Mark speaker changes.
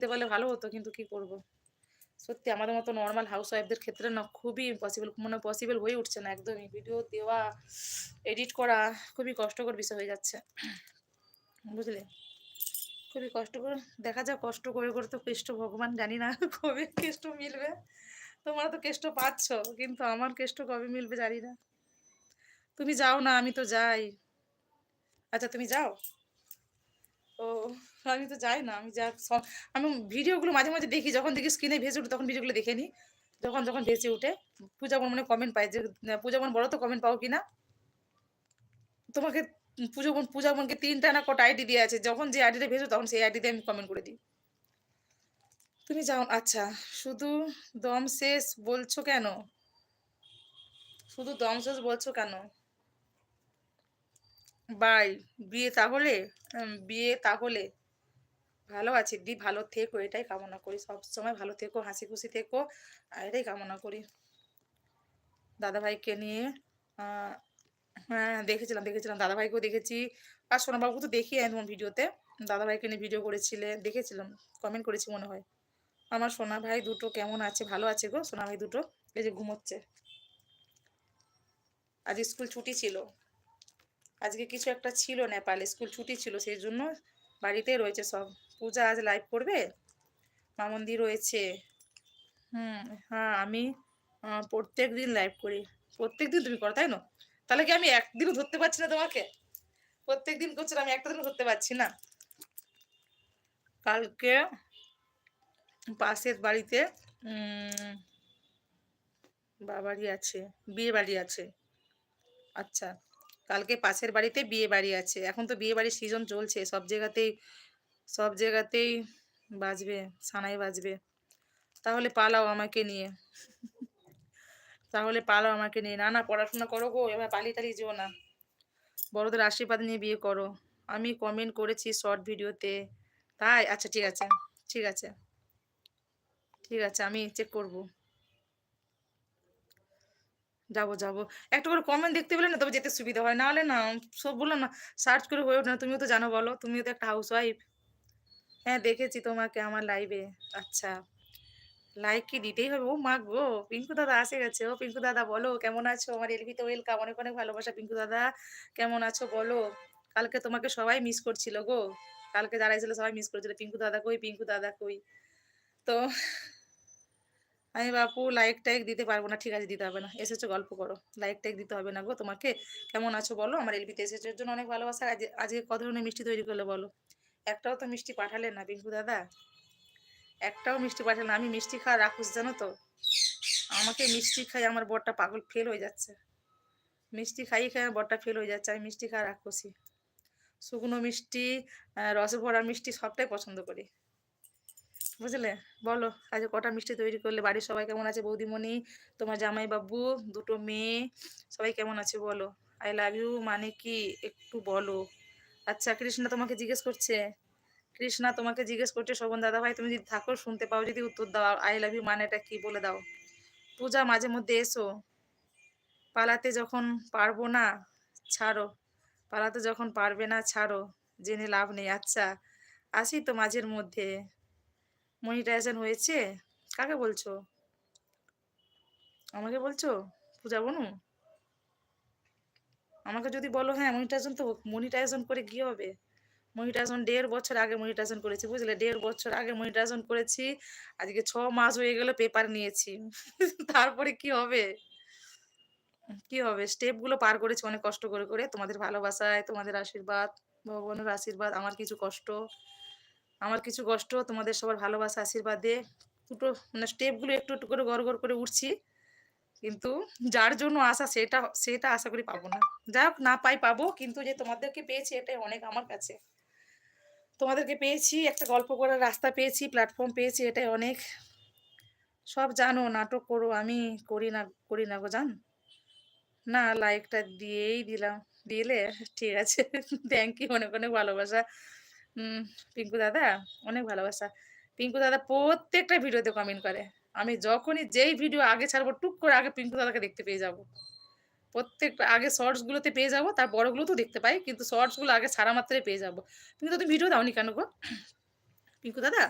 Speaker 1: দিতে পারলে ভালো হতো, কিন্তু কি করব? সত্যি আমাদের মতো নরমাল হাউসওয়াইফদের ক্ষেত্রে না খুবই ইম্পসিবল, মানে পসিবল হয়ে উঠছে না একদমই। ভিডিও দেওয়া, এডিট করা খুবই কষ্টকর বিষয় হয়ে যাচ্ছে। বুঝলে? খুবই কষ্টকর। দেখা যাক, কষ্ট করে, করে তো কেষ্ট ভগবান জানি না কবে কেষ্ট মিলবে। তোমরা তো কেষ্ট পাচ্ছ, কিন্তু আমার কেষ্ট কবে মিলবে জানি না। তুমি যাও না, আমি তো যাই। আচ্ছা তুমি যাও? ও, আমি তো যাই না। আমি আমি ভিডিওগুলো মাঝে, মাঝে দেখি। যখন দেখি স্ক্রিনে ভেসে ওঠে তখন ভিডিওগুলো দেখে নিই। যখন ভেসে ওঠে, পূজা বোন কমেন্ট পায় যে, পূজা বোন বলো তো কমেন্ট পাও কিনা? তোমাকে পূজা বোনকে ৩ টা না কটা আইডি দেয়া আছে। যখন যে আইডিটা ভেসে তখন সেই আইডিতে আমি কমেন্ট করে দিই। তুমি যাও, আচ্ছা। শুধু দম শেষ বলছো কেন? শুধু দম শেষ বলছো কেন? বাই। বিয়ে তাহলে? বিয়ে তাহলে? ভালো আছি দি, ভালো থেকো এটাই কামনা করি। সবসময় ভালো থেকো, হাসি খুশি থেকো। আর এটাই কামনা করি। দাদাভাইকে নিয়ে আ হ্যাঁ, দেখেছিলাম। দাদাভাইকেও দেখেছি। আর সোনাবাবু তো দেখি আমি তোমার ভিডিওতে। দাদাভাইকে নিয়ে ভিডিও করেছিলে, দেখেছিলাম। কমেন্ট করেছি মনে হয়। আমার সোনা ভাই দুটো কেমন আছে? ভালো আছে গো সোনা ভাই দুটো। এই যে ঘুমোচ্ছে। আজ স্কুল ছুটি ছিল। আজকে কিছু একটা ছিল নেপালে, স্কুল ছুটি ছিল সেইজন্য বাড়িতেই রয়েছে সব। পূজা আজ লাইভ করবে? মামুন দি রয়েছে। হুম, হ্যাঁ, আমি প্রত্যেকদিন লাইভ করি। প্রত্যেকদিন তুমি করো, তাই না? তাহলে কি আমি একদিনও ধরতে পারছি না তোমাকে? প্রত্যেকদিন করছো না, আমি একটা দিনও ধরতে পারছি না। কালকে পাশের বাড়িতে উম বাবাড়ি আছে, বিয়ে বাড়ি আছে। আচ্ছা, কালকে পাশের বাড়িতে বিয়ে বাড়ি আছে। এখন তো বিয়ে বাড়ির সিজন চলছে। সব জায়গাতেই বাজবে, সানাই বাজবে। তাহলে পালাও আমাকে নিয়ে। তাহলে পালাও আমাকে নিয়ে। না, না, পড়াশোনা করো গো। এবার পালিয়ে টালিয়ে যেও না। বড়দের আশীর্বাদ নিয়ে বিয়ে করো। আমি কমেন্ট করেছি শর্ট ভিডিওতে। তাই? আচ্ছা ঠিক আছে। ঠিক আছে। ঠিক আছে, আমি চেক করব। যাবো। একটা করে কমেন্ট দেখতে পেলে না তবে যেতে সুবিধা হয়। নাহলে না, সব বললাম না, সার্চ করে হয়ে ওঠে না। তুমিও তো জানো বলো। তুমিও তো একটা হাউসওয়াইফ। হ্যাঁ, দেখেছি তোমাকে আমার লাইভে। আচ্ছা। লাইক কি দিতেই হবে? ও মা গো! পিঙ্কু দাদা এসে গেছে। ও পিঙ্কু দাদা বলো কেমন আছো? আমার এলবিতে ওয়েলকাম। অনেক, অনেক ভালোবাসা পিঙ্কু দাদা। কেমন আছো বলো? কালকে তোমাকে সবাই মিস করছিল গো। কালকে যারা এসেছিল সবাই মিস করছিল। পিঙ্কু দাদা কই? পিঙ্কু দাদা কই? তো আমি বাপু লাইক-টাইক দিতে পারব না। ঠিক আছে, দিতে হবে না। এসেছো গল্প করো। লাইক-টাইক দিতে হবে না গো তোমাকে। কেমন আছো বলো? আমার এলবিতে এসেছো এর জন্য অনেক ভালোবাসা। আজকে কত ধরনের মিষ্টি তৈরি করলে বলো? একটাও তো মিষ্টি পাঠালে না পিঙ্কু দাদা। একটাও মিষ্টি পাঠালে না। আমি মিষ্টি খাওয়ার রাক্ষস জানো তো? আমাকে মিষ্টি খাই আমার বরটা পাগল ফেল হয়ে যাচ্ছে। মিষ্টি খাইয়ে আমার বরটা ফেল হয়ে যাচ্ছে। আমি মিষ্টি খাওয়া রাক্ষসী। শুকনো মিষ্টি, রসে ভরা মিষ্টি সবটাই পছন্দ করি। বুঝলে? বলো আজকে কটা মিষ্টি তৈরি করলে? বাড়ির সবাই কেমন আছে? বৌদিমণি, তোমার জামাইবাবু, ২ টো মেয়ে সবাই কেমন আছে বলো? আই লাভ ইউ মানে কি একটু বলো? আচ্ছা, কৃষ্ণা তোমাকে জিজ্ঞেস করছে। কৃষ্ণা তোমাকে জিজ্ঞেস করছে, শোভন দাদাভাই তুমি যদি থাকো শুনতে পাও যদি উত্তর দাও। আই লাভ ইউ মানেটা কি বলে দাও। পূজা মাঝে মধ্যে এসো। পালাতে যখন পারবো না ছাড়ো। পালাতে যখন পারবে না ছাড়ো। জেনে লাভ নেই। আচ্ছা, আসি তো মাঝের মধ্যে। মনিটাইজেশন হয়েছে? কাকে বলছো? আমাকে বলছো? পূজা বনু? আমাকে যদি বলো হ্যাঁ মনিটাইজেশন তো মনিটাইজেশন করে কি হবে? মনিটাইজেশন ১.৫ বছর আগে মনিটাইজেশন করেছি বুঝলে? ১.৫ বছর আগে মনিটাইজেশন করেছি। আজকে ৬ মাস হয়ে গেল পেপার নিয়েছি। তারপরে কি হবে? কি হবে? স্টেপ গুলো পার করেছি অনেক কষ্ট করে, করে। তোমাদের ভালোবাসায়, তোমাদের আশীর্বাদ, ভগবানের আশীর্বাদ, আমার কিছু কষ্ট তোমাদের সবার ভালোবাসা আশীর্বাদে দুটো মানে স্টেপ গুলো একটু, একটু করে গড়, গড় করে উঠছি। কিন্তু যার জন্য আশা সেটা আশা করি পাবো না। যাই হোক না পাই পাবো। কিন্তু যে তোমাদেরকে পেয়েছি এটাই অনেক আমার কাছে। তোমাদেরকে পেয়েছি, একটা গল্প করার রাস্তা পেয়েছি, প্ল্যাটফর্ম পেয়েছি এটাই অনেক। সব জানো নাটক করো আমি করি না গো জান। না লাইকটা দিয়েই দিলাম। দিলে? ঠিক আছে। থ্যাংক ইউ অনেক, অনেক ভালোবাসা। উম পিঙ্কু দাদা অনেক ভালোবাসা। পিঙ্কু দাদা প্রত্যেকটা ভিডিওতে কমেন্ট করে। আমি যখনই যেই ভিডিও আগে ছাড়বো টুক করে আগে পিঙ্কু দাদাকে দেখতে পেয়ে যাবো। প্রত্যেকটা আগে শর্টস গুলোতে পেয়ে যাবো, তার বড়গুলোতেও দেখতে পাই। কিন্তু শর্টস গুলো আগে ছাড়া মাত্রই পেয়ে যাবো। কিন্তু তুমি ভিডিও দাওনি কেন গো? পিঙ্কু দাদা?